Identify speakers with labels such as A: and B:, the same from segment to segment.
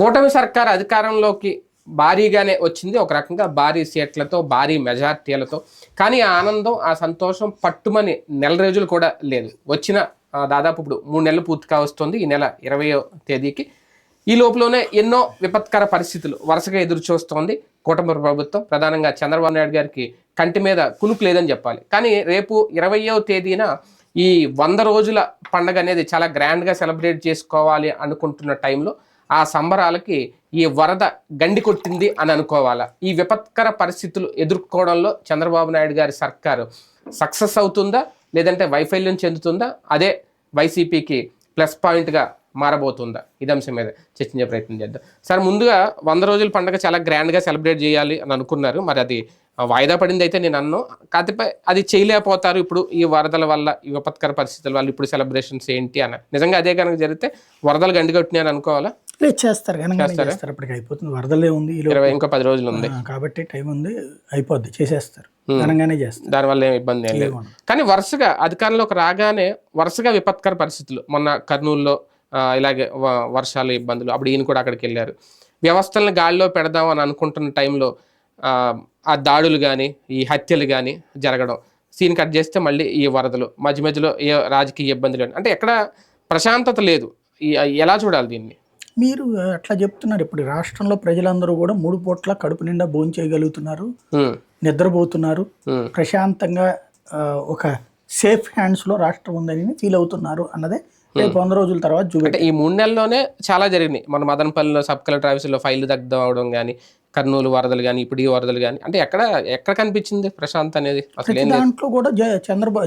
A: కూటమి సర్కార్ అధికారంలోకి భారీగానే వచ్చింది. ఒక రకంగా భారీ సీట్లతో, భారీ మెజార్టీలతో. కానీ ఆ ఆనందం, ఆ సంతోషం పట్టుమని నెల రోజులు కూడా లేదు. వచ్చిన దాదాపు ఇప్పుడు 3 నెలలు పూర్తిగా వస్తుంది. ఈ నెల 20వ తేదీకి. ఈ లోపలనే ఎన్నో విపత్కర పరిస్థితులు వరుసగా ఎదురు చూస్తోంది కూటమి ప్రభుత్వం. ప్రధానంగా చంద్రబాబు నాయుడు గారికి కంటి మీద కునుకు లేదని చెప్పాలి. కానీ రేపు 20వ తేదీన ఈ 100 రోజుల పండుగ అనేది చాలా గ్రాండ్గా సెలబ్రేట్ చేసుకోవాలి అనుకుంటున్న టైంలో ఆ సంబరాలకి ఈ వరద గండి కొట్టింది అని అనుకోవాలా. ఈ విపత్కర పరిస్థితులు ఎదుర్కోవడంలో చంద్రబాబు నాయుడు గారి సర్కారు సక్సెస్ అవుతుందా, లేదంటే వైఫల్యం చెందుతుందా, అదే వైసీపీకి ప్లస్ పాయింట్గా మారబోతుందా? ఇది అంశం మీద చర్చించే ప్రయత్నం చేద్దాం. సార్, ముందుగా 100 రోజుల పండుగ చాలా గ్రాండ్గా సెలబ్రేట్ చేయాలి అని అనుకున్నారు. మరి అది వాయిదా పడింది అయితే నేను అన్ను. కాకపోతే అది చేయలేకపోతారు ఇప్పుడు ఈ వరదల వల్ల, ఈ విపత్కర పరిస్థితుల వల్ల. ఇప్పుడు సెలబ్రేషన్స్ ఏంటి అని నిజంగా అదే కనుక జరిగితే వరదలు గండిగొట్టినాయి అని అనుకోవాలా?
B: చేస్తారు, ఇప్పటికి అయిపోతుంది. వరదలే ఉంది,
A: ఇంకా 10 రోజులు ఉంది
B: కాబట్టి టైం ఉంది, అయిపోద్ది, చేసేస్తారు, ఘనంగానే చేస్తారు.
A: దానివల్ల ఏం ఇబ్బంది ఏం లేదు. కానీ వరుసగా అధికారంలోకి రాగానే వరుసగా విపత్కర పరిస్థితులు. మొన్న కర్నూలులో ఇలాగే వర్షాలు, ఇబ్బందులు. అప్పుడు ఈయన కూడా అక్కడికి వెళ్ళారు. వ్యవస్థలను గాలిలో పెడదాం అని అనుకుంటున్న టైంలో ఆ దాడులు కానీ, ఈ హత్యలు కానీ జరగడం, సీన్ కట్ చేస్తే మళ్ళీ ఈ వరదలు, మధ్య మధ్యలో ఏ రాజకీయ ఇబ్బందులు, అంటే ఎక్కడ ప్రశాంతత లేదు. ఎలా చూడాలి దీన్ని?
B: మీరు అట్లా చెప్తున్నారు. ఇప్పుడు రాష్ట్రంలో ప్రజలందరూ కూడా 3 పూట్ల కడుపు నిండా భోంచేయగలుగుతున్నారు, నిద్రపోతున్నారు, ప్రశాంతంగా ఒక సేఫ్ హ్యాండ్స్ లో రాష్ట్రం ఉందని ఫీల్ అవుతున్నారు అన్నదే రేపు 100 రోజుల తర్వాత చూపెట్టే.
A: ఈ 3 నెలల్లోనే చాలా జరిగినాయి. మన మదనపల్లిలో సబ్ కలెక్టర్ ఆఫీసులో ఫైళ్లు దగ్ధం అవడం కానీ, కర్నూలు వరదలు కానీ, ఇప్పుడు ఈ వరదలు కానీ, అంటే ఎక్కడ కనిపించింది ప్రశాంత్ అనేది? అసలు
B: దాంట్లో కూడా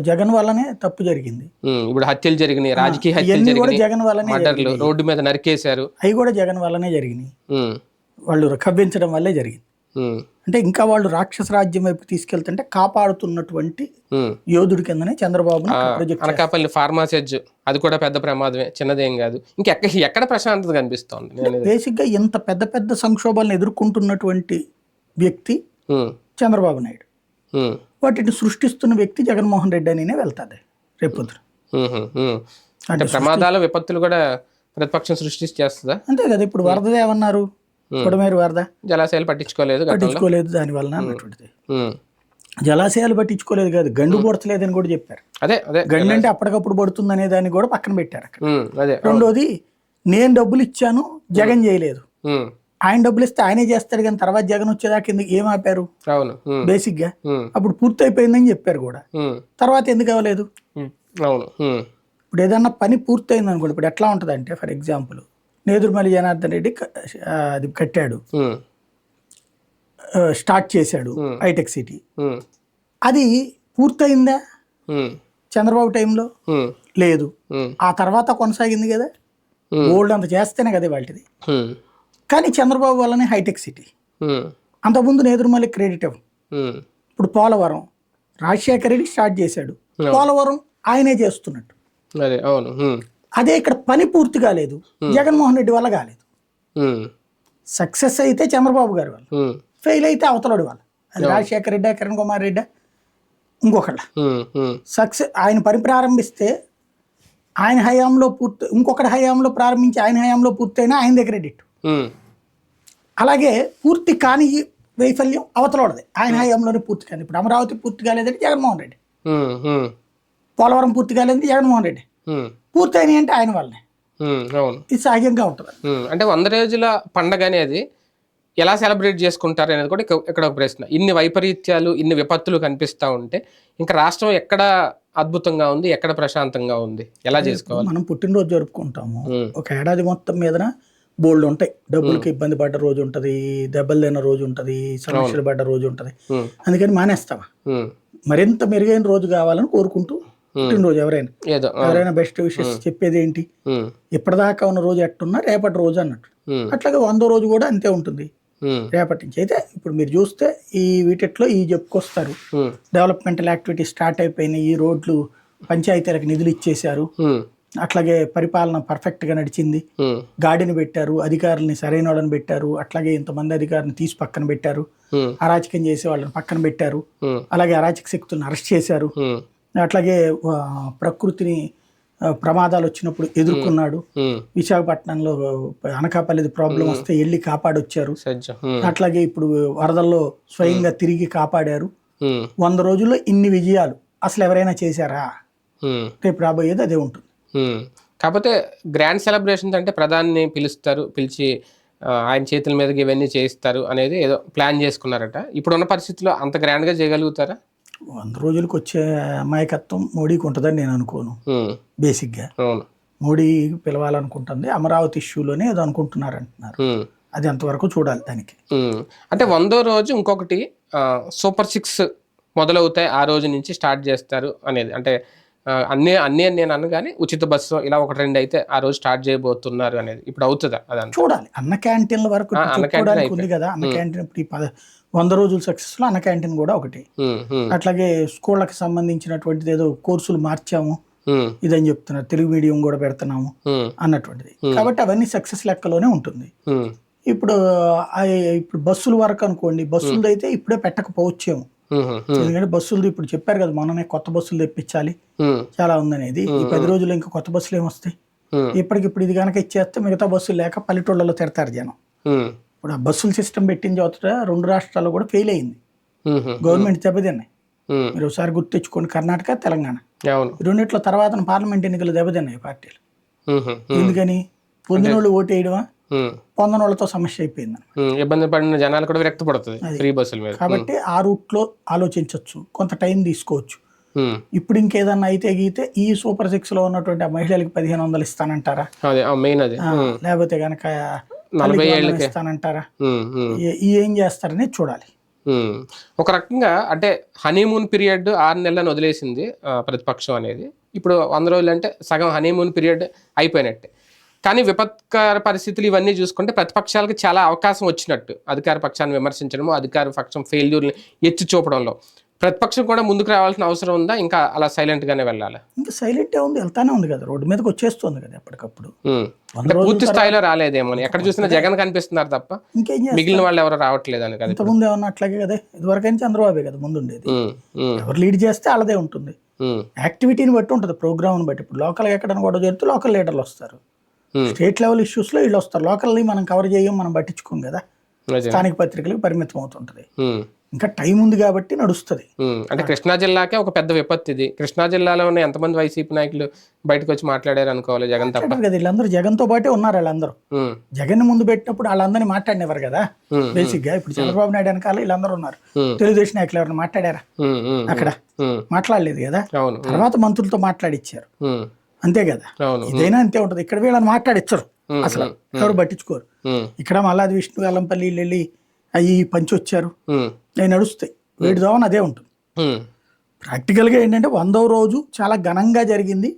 B: జగన్ వల్లనే తప్పు జరిగింది.
A: ఇప్పుడు హత్యలు జరిగినాయి, రాజకీయ హత్యలు జరిగినాయి,
B: జగన్ వల్లనే,
A: మర్డర్లు, రోడ్డు మీద నరికేశారు,
B: అవి కూడా జగన్ వల్లనే జరిగినాయి. వాళ్ళు కవ్వించడం వల్లే జరిగింది. అంటే ఇంకా వాళ్ళు రాక్షస రాజ్యం వైపు తీసుకెళ్తుంటే కాపాడుతున్నటువంటి యోధుడి కిందనే చంద్రబాబు.
A: అనకాపల్లి ఫార్మాసెజ్, అది కూడా పెద్ద ప్రమాదమే, చిన్నదేం కాదు. ఎక్కడ ప్రశాంతత కనిపిస్తోంది?
B: బేసిక్ గా ఇంత పెద్ద పెద్ద సంక్షోభాలను ఎదుర్కొంటున్నటువంటి వ్యక్తి చంద్రబాబు నాయుడు. వాటిని సృష్టిస్తున్న వ్యక్తి జగన్మోహన్ రెడ్డి అనినే వెళ్తాది రేపు.
A: అంటే ప్రమాదాలు, విపత్తులు కూడా ప్రతిపక్షం సృష్టిస్తుందా?
B: అంతే కదా. ఇప్పుడు వరద ఏమన్నారు, కొడమేరు వరద,
A: జలాశయాలు పట్టించుకోలేదు
B: దాని వలన అన్నటువంటిది. జలాశయాలు పట్టించుకోలేదు కాదు, గండు పొడతలేదని కూడా చెప్పారు. గండు అంటే అప్పటికప్పుడు పడుతుంది అనే దాన్ని కూడా పక్కన పెట్టారు అక్కడ. రెండోది, నేను డబ్బులు ఇచ్చాను, జగన్ చేయలేదు. ఆయన డబ్బులు ఇస్తే ఆయనే చేస్తాడు, కానీ తర్వాత జగన్ వచ్చేదాకా ఎందుకు ఏం ఆపారు? బేసిక్ గా అప్పుడు పూర్తి అయిపోయిందని చెప్పారు కూడా, తర్వాత ఎందుకు అవ్వలేదు? ఇప్పుడు ఏదన్నా పని పూర్తయింది అనుకోండి, ఇప్పుడు ఎట్లా ఉంటుంది అంటే, ఫర్ ఎగ్జాంపుల్ నేదురుమల్లి జనార్దన్ రెడ్డి అది కట్టాడు, స్టార్ట్ చేశాడు హైటెక్ సిటీ. అది పూర్తయిందా చంద్రబాబు టైంలో? లేదు. ఆ తర్వాత కొనసాగింది కదా, ఓల్డ్ అంత చేస్తేనే కదా వాటిది. కానీ చంద్రబాబు వల్లనే హైటెక్ సిటీ. అంతకుముందు నేదురుమల్లి క్రెడిట్ ఇవ్వం. ఇప్పుడు పోలవరం రాజశేఖర రెడ్డి స్టార్ట్ చేశాడు, పోలవరం ఆయనే చేస్తున్నట్టు. అదే ఇక్కడ పని పూర్తి కాలేదు, జగన్మోహన్ రెడ్డి వల్ల కాలేదు. సక్సెస్ అయితే చంద్రబాబు గారి వల్ల, ఫెయిల్ అయితే అవతలడు వల్ల. అది రాజశేఖర రెడ్డి, కిరణ్ కుమార్ రెడ్డి, ఇంకొకళ్ళ. సక్సెస్ ఆయన పని ప్రారంభిస్తే ఆయన హయాంలో పూర్తి, ఇంకొకటి హయాంలో ప్రారంభించి ఆయన హయాంలో పూర్తయినా ఆయనదే క్రెడిట్. అలాగే పూర్తి కాని వైఫల్యం అవతలది, ఆయన హయాంలోనే పూర్తి కాని. ఇప్పుడు అమరావతి పూర్తి కాలేదంటే జగన్మోహన్ రెడ్డి, పోలవరం పూర్తి కాలేదంటే జగన్మోహన్ రెడ్డి, పూర్తయినాయి అంటే ఆయన వల్లనే. ఇది సహజంగా ఉంటుంది.
A: అంటే 100 రోజుల పండగ అనేది ఎలా సెలబ్రేట్ చేసుకుంటారు అనేది కూడా ఇక్కడ ఒక ప్రశ్న. ఇన్ని వైపరీత్యాలు, ఇన్ని విపత్తులు కనిపిస్తూ ఉంటే ఇంకా రాష్ట్రం ఎక్కడ అద్భుతంగా ఉంది, ఎక్కడ ప్రశాంతంగా ఉంది, ఎలా చేసుకోవాలి?
B: మనం పుట్టినరోజు జరుపుకుంటాము, ఒక ఏడాది మొత్తం మీదన బోల్డ్ ఉంటాయి. డబ్బులకి ఇబ్బంది పడ్డ రోజు ఉంటది, దెబ్బలు తిన్న రోజు ఉంటది, సమస్యలు పడ్డ రోజు ఉంటది. అందుకని మానేస్తావా? మరింత మెరుగైన రోజు కావాలని కోరుకుంటూ పుట్టినరోజు ఎవరైనా బెస్ట్ విషెస్ చెప్పేది ఏంటి, ఇప్పటిదాకా ఉన్న రోజు ఎట్టున్నా రేపటి రోజు అన్నట్టు. అట్లాగే 100వ రోజు కూడా అంతే ఉంటుంది రేపటి నుంచి. అయితే ఇప్పుడు మీరు చూస్తే ఈ వీటిలో ఈ చెప్పుకొస్తారు, డెవలప్మెంటల్ యాక్టివిటీ స్టార్ట్ అయిపోయినాయి, ఈ రోడ్లు పంచాయతీలకు నిధులు ఇచ్చేశారు, అట్లాగే పరిపాలన పర్ఫెక్ట్ గా నడిచింది, గాడిని పెట్టారు, అధికారులని సరైన వాళ్ళని పెట్టారు, అట్లాగే ఇంతమంది అధికారులను తీసి పక్కన పెట్టారు, అరాచకం చేసే వాళ్ళని పక్కన పెట్టారు, అలాగే అరాచక శక్తులను అరెస్ట్ చేశారు, అట్లాగే ప్రకృతిని ప్రమాదాలు వచ్చినప్పుడు ఎదుర్కొన్నాడు. విశాఖపట్నంలో అనకాపల్లిది ప్రాబ్లం వస్తే వెళ్ళి కాపాడొచ్చారు. అట్లాగే ఇప్పుడు వరదల్లో స్వయంగా తిరిగి కాపాడారు. 100 రోజుల్లో ఇన్ని విజయాలు అసలు ఎవరైనా చేశారా? రేపు రాబోయేది అదే ఉంటుంది.
A: కాకపోతే గ్రాండ్ సెలబ్రేషన్స్ అంటే ప్రధాని పిలిచి ఆయన చేతుల మీదకి ఇవన్నీ చేయిస్తారు అనేది ఏదో ప్లాన్ చేసుకున్నారట. ఇప్పుడున్న పరిస్థితుల్లో అంత గ్రాండ్గా చేయగలుగుతారా?
B: 100 రోజులకు వచ్చే అమాయకత్వం మోడీకి ఉంటుందని నేను అనుకోను. బేసిక్గా మోడీ పిలవాలనుకుంటుంది. అమరావతి ఇష్యూలోనే ఏదో అనుకుంటున్నారు అంటున్నారు. అది అంతవరకు చూడాలి దానికి.
A: అంటే 100వ రోజు ఇంకొకటి సూపర్ 6 మొదలవుతాయి, ఆ రోజు నుంచి స్టార్ట్ చేస్తారు అనేది. అంటే అన్నీ నేను అన్న కానీ ఉచిత బస్సు ఇలా 1-2 అయితే ఆ రోజు స్టార్ట్ చేయబోతున్నారు అనేది ఇప్పుడు అవుతుందా? అదంతా
B: చూడాలి. అన్న క్యాంటీన్ల వరకు చెప్పుకోవడానికి ఉంది కదా. అన్న క్యాంటీన్ ఇప్పుడు 100 రోజుల సక్సెస్ లో అన్న క్యాంటీన్ కూడా ఒకటి. అట్లాగే స్కూళ్ళకి సంబంధించినటువంటిది ఏదో కోర్సులు మార్చాము ఇదని చెప్తున్నారు, తెలుగు మీడియం కూడా పెడుతున్నాము అన్నటువంటిది. కాబట్టి అవన్నీ సక్సెస్ లెక్కలోనే ఉంటుంది. ఇప్పుడు బస్సుల వరకు అనుకోండి, బస్సులు అయితే ఇప్పుడే పెట్టకపోవచ్చేమో. ఎందుకంటే బస్సులు ఇప్పుడు చెప్పారు కదా, మొన్ననే కొత్త బస్సులు తెప్పించాలి చాలా ఉందనేది. ఈ 10 రోజుల్లో ఇంకా కొత్త బస్సులు ఏమొస్తాయి? ఇప్పటికిప్పుడు ఇది కనుక ఇచ్చేస్తే మిగతా బస్సులు లేక పల్లెటూళ్ళలో తిడతారు జనం. ఇప్పుడు ఆ బస్సుల సిస్టమ్ పెట్టిన చోట 2 రాష్ట్రాల్లో కూడా ఫెయిల్ అయింది. గవర్నమెంట్ దెబ్బతిన్నాయి. మీరు ఒకసారి గుర్తు తెచ్చుకోండి, కర్ణాటక, తెలంగాణ రెండిట్లో తర్వాత పార్లమెంట్ ఎన్నికలు దెబ్బతిన్నాయి పార్టీలు. ఎందుకని? పొందిన వాళ్ళు ఓటు వేయడమా, పొందని వాళ్ళతో సమస్య అయిపోయింది.
A: ఇబ్బంది పడిన జనాలు కూడా వ్యక్తపడుతుంది ఫ్రీ బస్సుల మీద.
B: కాబట్టి ఆ రూట్ లో ఆలోచించవచ్చు, కొంత టైం తీసుకోవచ్చు. ఇప్పుడు ఇంకేదన్నా అయితే గీతే ఈ సూపర్ 6 లో ఉన్నటువంటి ఆ మహిళలకు 1500 ఇస్తానంటారా? లేకపోతే గనక 40 ఏళ్ళకి ఇస్తానంటారా? ఏం చేస్తారని చూడాలి.
A: ఒక రకంగా అంటే హనీమూన్ పీరియడ్ 6 నెలలను వదిలేసింది ప్రతిపక్షం అనేది. ఇప్పుడు 100 రోజులు అంటే సగం హనీమూన్ పీరియడ్ అయిపోయినట్టే. కానీ విపత్కర పరిస్థితులు ఇవన్నీ చూసుకుంటే ప్రతిపక్షాలకు చాలా అవకాశం వచ్చినట్టు. అధికార పక్షాన్ని విమర్శించడము, అధికార పక్షం ఫెయిల్యూర్ని ఎత్తి చూపడంలో ప్రతిపక్షం కూడా ముందుకు రావాల్సిన అవసరం ఉందా? ఇంకా అలా సైలెంట్ గానే వెళ్ళాలి?
B: ఇంకా సైలెంటే ఉంది, వెళ్తానే ఉంది కదా, రోడ్డు మీదకి వచ్చేస్తుంది కదా ఎప్పటికప్పుడు.
A: పూర్తి స్థాయిలో రాలేదేమో, ఎక్కడ చూసినా జగన్ కనిపిస్తున్నారు తప్ప మిగిలిన వాళ్ళు ఎవరు రావట్లేదు అని కదా.
B: ఇంతకుముందు ఏమన్నా అట్లాగే కదా, ఇదివరకైనా చంద్రబాబే కదా ముందు ఉండేది. ఎవరు లీడ్ చేస్తే వాళ్ళదే ఉంటుంది. యాక్టివిటీని బట్టి ఉంటుంది, ప్రోగ్రామ్ని బట్టి. ఇప్పుడు లోకల్గా ఎక్కడైనా గొడవ జరిగితే లోకల్ లీడర్లు వస్తారు. స్టేట్ లెవెల్ ఇష్యూస్ లో వీళ్ళు వస్తారు. లోకల్ని మనం కవర్ చేయం, మనం పట్టించుకోం కదా. స్థానిక పత్రికలకు పరిమితం అవుతుంటది. ఇంకా టైం ఉంది కాబట్టి నడుస్తుంది.
A: అంటే కృష్ణా జిల్లాకే ఒక పెద్ద విపత్తు ఇది. కృష్ణా జిల్లాలో ఉన్న ఎంతమంది వైసీపీ నాయకులు బయటకు వచ్చి మాట్లాడారు అనుకోవాలి, జగన్ తప్ప
B: కదా. వీళ్ళందరూ జగన్ తో పాటే ఉన్నారు. వాళ్ళందరూ జగన్ ముందు పెట్టినప్పుడు వాళ్ళందరినీ మాట్లాడినవారు కదా బేసిక్ గా. ఇప్పుడు చంద్రబాబు నాయుడు వెనకాల వీళ్ళందరూ ఉన్నారు. తెలుగుదేశం నాయకులు ఎవరైనా మాట్లాడారా? అక్కడ మాట్లాడలేదు కదా. తర్వాత మంత్రులతో మాట్లాడిచ్చారు, అంతే కదా. ఇదైనా అంతే ఉంటది. ఇక్కడ వీళ్ళని మాట్లాడిచ్చారు, అసలు ఎవరు పట్టించుకోరు. ఇక్కడ మల్లాది విష్ణు, వెల్లంపల్లి వెళ్ళి అవి పంచి వచ్చారు, అవి నడుస్తాయి. వీటి దోవన అదే ఉంటుంది. ప్రాక్టికల్గా ఏంటంటే 100వ రోజు చాలా ఘనంగా జరిగింది.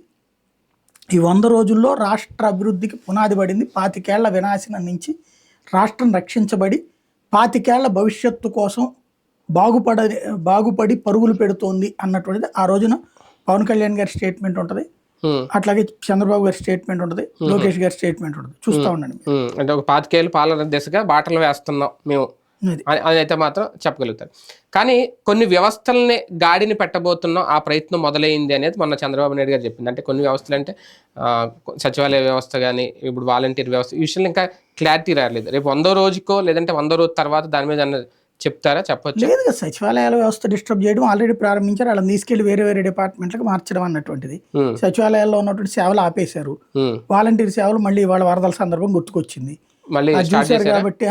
B: ఈ 100 రోజుల్లో రాష్ట్ర అభివృద్ధికి పునాది పడింది. 25 ఏళ్ల వినాశనం నుంచి రాష్ట్రం రక్షించబడి 25 ఏళ్ల భవిష్యత్తు కోసం బాగుపడి పరుగులు పెడుతోంది అన్నటువంటిది ఆ రోజున పవన్ కళ్యాణ్ గారి స్టేట్మెంట్ ఉంటుంది. అట్లాగే చంద్రబాబు గారి స్టేట్మెంట్ ఉంటుంది, లోకేష్ గారి స్టేట్మెంట్ ఉంటుంది. చూస్తూ ఉండండి.
A: అంటే ఒక 25 ఏళ్ళ పాలన దిశగా బాటలు వేస్తున్నాం మేము అని అయితే మాత్రం చెప్పగలుగుతారు. కానీ కొన్ని వ్యవస్థల్ని గాడిని పెట్టబోతున్నాం, ఆ ప్రయత్నం మొదలైంది అనేది మొన్న చంద్రబాబు నాయుడు గారు చెప్పింది. అంటే కొన్ని వ్యవస్థలు అంటే సచివాలయ వ్యవస్థ కానీ, ఇప్పుడు వాలంటీర్ వ్యవస్థ, ఈ విషయంలో ఇంకా క్లారిటీ రాలేదు. రేపు 100వ రోజుకో లేదంటే 100వ రోజు తర్వాత దాని మీద చెప్తారా? చెప్పొచ్చు.
B: లేదు కదా, సచివాలయాల వ్యవస్థ డిస్టర్బ్ చేయడం ఆల్రెడీ ప్రారంభించారు. వాళ్ళని తీసుకెళ్లి వేరే వేరే డిపార్ట్మెంట్లకు మార్చడం అన్నటువంటిది. సచివాలయాల్లో ఉన్నటువంటి సేవలు ఆపేశారు. వాలంటీర్ సేవలు మళ్ళీ వాళ్ళ వరదల సందర్భం గుర్తుకొచ్చింది చూశారు కాబట్టి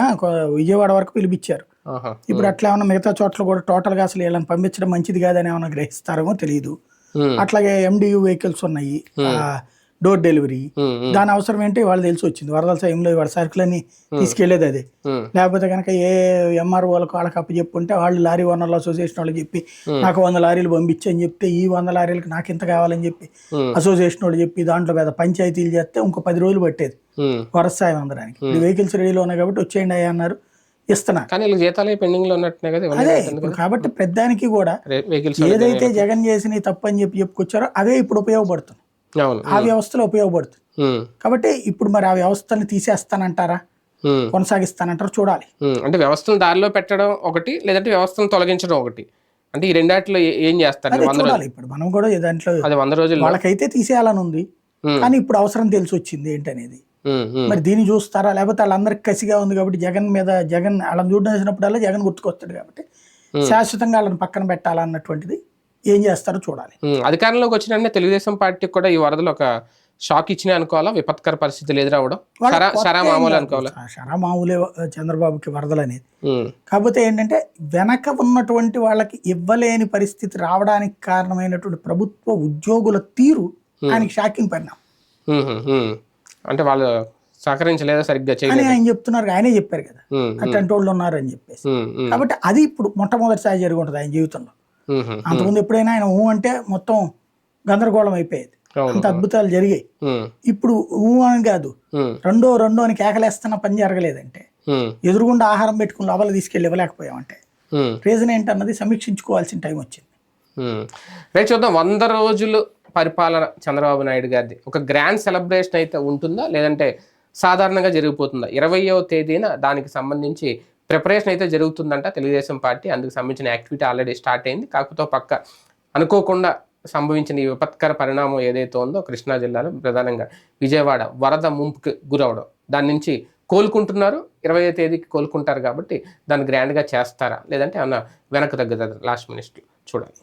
B: విజయవాడ వరకు పిలిపించారు. ఇప్పుడు అట్లా ఏమన్నా మిగతా చోట్ల కూడా టోటల్ గా అసలు వీళ్ళని పంపించడం మంచిది కాదని ఏమన్నా గ్రహిస్తారేమో తెలియదు. అట్లాగే MDU వెహికల్స్ ఉన్నాయి, డోర్ డెలివరీ. దాని అవసరం ఏంటి వాళ్ళు తెలిసి వచ్చింది. వరదల టైంలో వాళ్ళ సరుకులన్నీ తీసుకెళ్లేది అదే. లేకపోతే కనుక ఏ MROలకు వాళ్ళకి అప్పు చెప్పుంటే వాళ్ళు లారీ ఓనర్ల అసోసియేషన్ వాళ్ళకి చెప్పి నాకు 100 లారీలు పంపించి అని చెప్తే ఈ 100 లారీలకు నాకు ఇంత కావాలని చెప్పి అసోసియేషన్ వాళ్ళు చెప్పి దాంట్లో పెద్ద పంచాయతీలు చేస్తే ఇంకో 10 రోజులు పట్టేది వరద సాయం అందడానికి. ఇప్పుడు వెహికల్స్ రెడీలో ఉన్నాయి కాబట్టి వచ్చేయండి అయ్యా అన్నారు, ఇస్తున్నా. అదే ఇప్పుడు కాబట్టి పెద్దానికి కూడా ఏదైతే జగన్ చేసిన తప్పు అని చెప్పుకొచ్చారో అవే ఇప్పుడు ఉపయోగపడుతుంది, ఆ వ్యవస్థలో ఉపయోగపడుతుంది. కాబట్టి ఇప్పుడు మరి ఆ వ్యవస్థని తీసేస్తానంటారా, కొనసాగిస్తానంటారా చూడాలి.
A: అంటే వ్యవస్థను దారిలో పెట్టడం ఒకటి, లేదంటే వ్యవస్థను తొలగించడం ఒకటి. అంటే ఈ రెండాటిలో ఏం చేస్తారు
B: చూడాలి. ఇప్పుడు మనం కూడా దాంట్లో
A: 100 రోజులు
B: వాళ్ళకైతే తీసేయాలని ఉంది. కానీ ఇప్పుడు అవసరం తెలిసి వచ్చింది ఏంటనేది. మరి దీన్ని చూస్తారా, లేకపోతే వాళ్ళందరికి కసిగా ఉంది కాబట్టి జగన్ వాళ్ళని చూడడం వేసినప్పుడల్లా జగన్ గుర్తుకొస్తాడు కాబట్టి శాశ్వతంగా వాళ్ళని పక్కన పెట్టాలన్నటువంటిది ఏం చేస్తారో చూడాలి.
A: అధికారంలోకి వచ్చిన తెలుగుదేశం పార్టీకి కూడా ఈ వరదలు ఒక షాక్ ఇచ్చినా అనుకోవాలా, విపత్కర పరిస్థితులు ఎదురవడం షరా మామూలు అనుకోవాలా?
B: షరా మామూలే చంద్రబాబుకి వరదలు అనేది. కాకపోతే ఏంటంటే వెనక ఉన్నటువంటి వాళ్ళకి ఇవ్వలేని పరిస్థితి రావడానికి కారణమైనటువంటి ప్రభుత్వ ఉద్యోగుల తీరు ఆయనకి షాకింగ్ పరిణామం.
A: అంటే వాళ్ళు సహకరించలేదా సరిగ్గా
B: అని ఆయన చెప్తున్నారు, ఆయనే చెప్పారు కదా అట్లాంటి వాళ్ళు ఉన్నారు అని చెప్పేసి. కాబట్టి అది ఇప్పుడు మొట్టమొదటిసారి జరిగి ఉంటుంది ఆయన జీవితంలో. అంతకుముందు ఎప్పుడైనా ఆయన అంటే మొత్తం గందరగోళం అయిపోయేది, అంత అద్భుతాలు జరిగాయి. ఇప్పుడు అని కాదు, రెండో అని కేకలేస్తున్న పని జరగలేదంటే, ఎదురుగుండా ఆహారం పెట్టుకుని లోపల తీసుకెళ్ళి ఇవ్వలేకపోయామంటే రీజన్ ఏంటన్నది సమీక్షించుకోవాల్సిన టైం వచ్చింది.
A: రేపు చూద్దాం 100 రోజులు పరిపాలన చంద్రబాబు నాయుడు గారిది ఒక గ్రాండ్ సెలబ్రేషన్ అయితే ఉంటుందా, లేదంటే సాధారణంగా జరిగిపోతుందా? 20వ తేదీన దానికి సంబంధించి ప్రిపరేషన్ అయితే జరుగుతుందంట తెలుగుదేశం పార్టీ. అందుకు సంబంధించిన యాక్టివిటీ ఆల్రెడీ స్టార్ట్ అయింది. కాకపోతే పక్క అనుకోకుండా సంభవించిన ఈ విపత్కర పరిణామం ఏదైతే ఉందో కృష్ణా జిల్లాలో ప్రధానంగా విజయవాడ వరద ముంపుకి గురవడం, దాని నుంచి కోలుకుంటున్నారు. 20వ తేదీకి కోలుకుంటారు కాబట్టి దాన్ని గ్రాండ్గా చేస్తారా, లేదంటే ఏమన్నా వెనక్కి తగ్గుతుంది లాస్ట్ మినిస్టర్ చూడాలి.